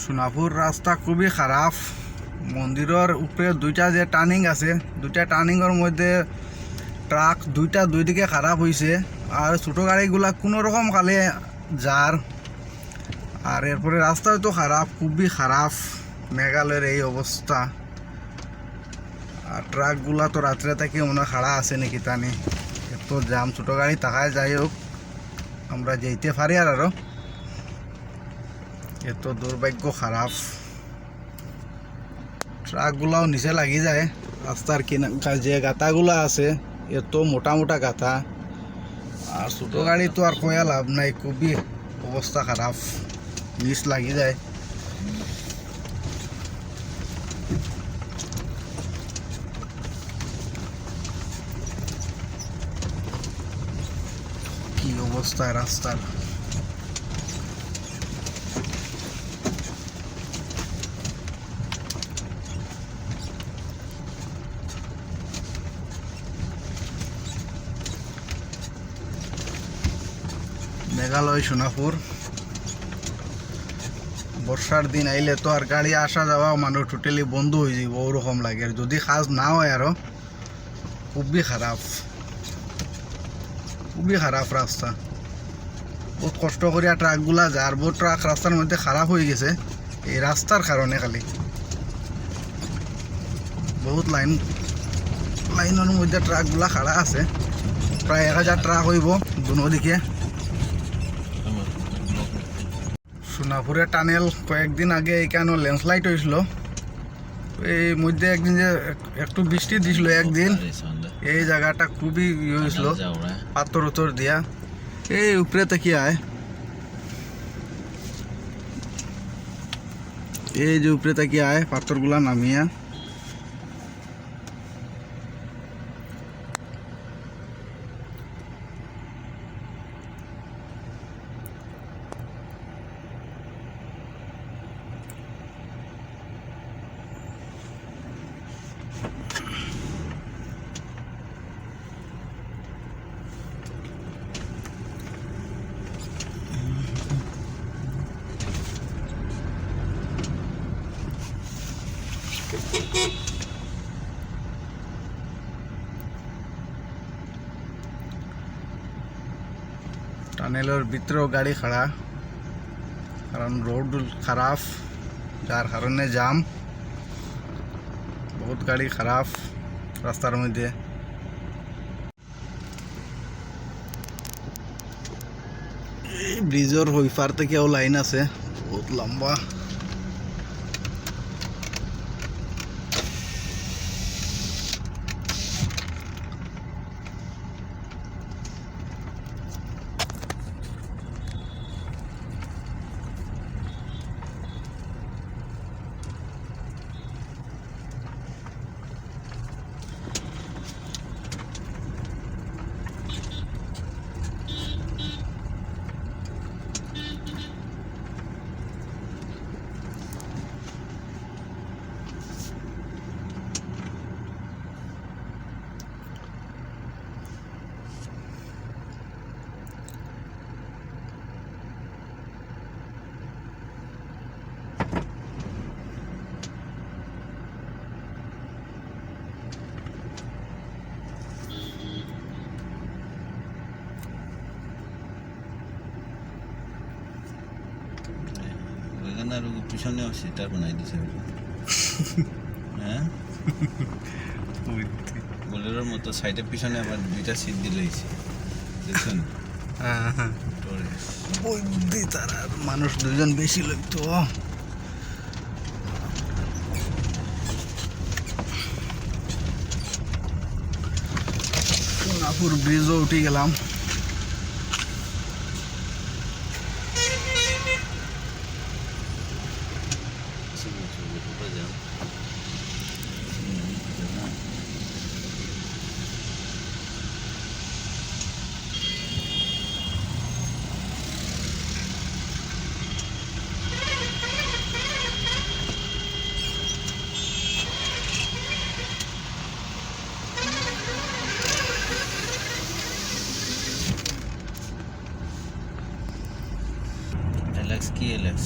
সোনাপুর রাস্তা খুবই খারাপ। মন্দিরের উপরে দুইটা যে টার্নিং আছে, দুইটা টার্নিংয়ের মধ্যে ট্রাক দুইটা দুই দিকে খারাপ হয়েছে। আর ছোটো গাড়িগুলা কোনো রকম খালে যার। আর এরপরে রাস্তাও তো খারাপ, খুবই খারাপ। মেঘালয়ের এই অবস্থা। আর ট্রাকগুলা তো রাত্রে থেকে মনে খাড়া আছে নাকি টানি, এত জাম। ছোটো গাড়ি তাকায় যাই হোক আমরা যেতে পারি। আর আরো এত দুর্ভাগ্য খারাপ। ট্রাকগুলাও নিচে লাগি যায়। রাস্তার যে গাতাগুলা আছে এত মোটা মোটা গাতা। আর ছোটো গাড়ি তো আর কয়া লাভ নাই, খুবই অবস্থা খারাপ, নিচ লাগি যায়। কি অবস্থা রাস্তার। মেঘালয় সোনাপুর বর্ষার দিন আইলে তো আর গাড়ি আসা যাওয়া মানুষ টোটালি বন্ধ হয়ে যাব ওরকম লাগে। আর যদি কাজ না হয় আরো খুবই খারাপ, খুবই খারাপ রাস্তা। বহুত কষ্ট করিয়া ট্রাকগুলা যার, বহুত ট্রাক রাস্তার মধ্যে খারাপ হয়ে গেছে এই রাস্তার কারণে। খালি বহুত লাইনের মধ্যে ট্রাকগুলা খাড়া আছে, প্রায় 1000 ট্রাক হইব দুদিকে। সোনাপুরে টানেল কয়েকদিন আগে এইখানে ল্যান্ডস্লাইড হয়েছিল। এই মধ্যে একদিন যে একটু বৃষ্টি দিছিল একদিন, এই জায়গাটা খুবই ইয়ে হয়েছিল, পাথর উত্তর দিয়া। এই উপরে থেকে আয়, এই যে উপরে থেকে আয় পাথরগুলা নামিয়া। টানেলের ভিতরেও গাড়ি খাড়া, কারণ রোড খারাপ, যার কারণে জাম। বহুত গাড়ি খারাপ রাস্তার মধ্যে। এই ব্রিজের ওই পার থেকেও লাইন আছে বহুত লম্বা। আর পিছনে সিটার বানাই দিছে। হ্যাঁ, বোলেরোর মতো সাইডে পিছনে আবার দুইটা সিট দিলেইছে, দেখছেন? তারা মানুষ দুজন বেশি লাগতো। সোনাপুর ব্রিজও উঠে গেলাম। Alex, কি Alex?